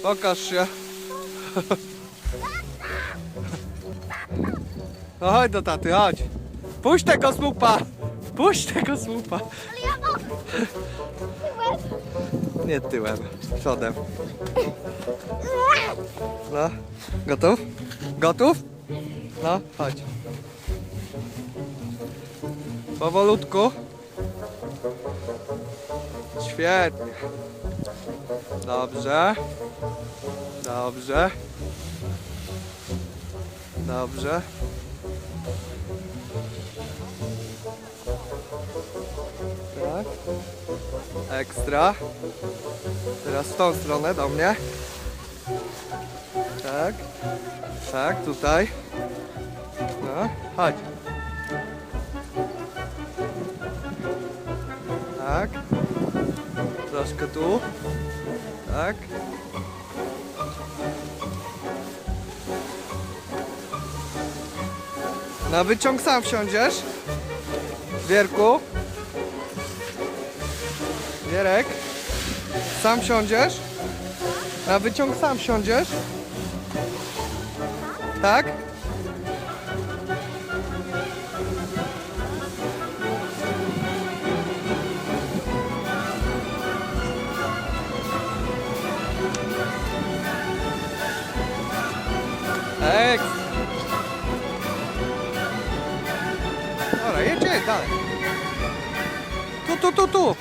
Pokaż się. No chodź do taty, chodź. Puść tego słupa. Puść tego słupa. Ale ja mam tyłem. Nie tyłem, przodem. No, gotów? Gotów? No, chodź. Powolutku. Świetnie. Dobrze. Dobrze. Dobrze. Tak. Ekstra. Teraz w tą stronę do mnie. Tak. Tak, tutaj. No, chodź. Tak. Troszkę tu. Tak. Na wyciąg sam wsiądziesz. Wierku. Wierek. Sam wsiądziesz. Na wyciąg sam wsiądziesz. Tak? Ekstra. Dobra, jedź dalej. Tu.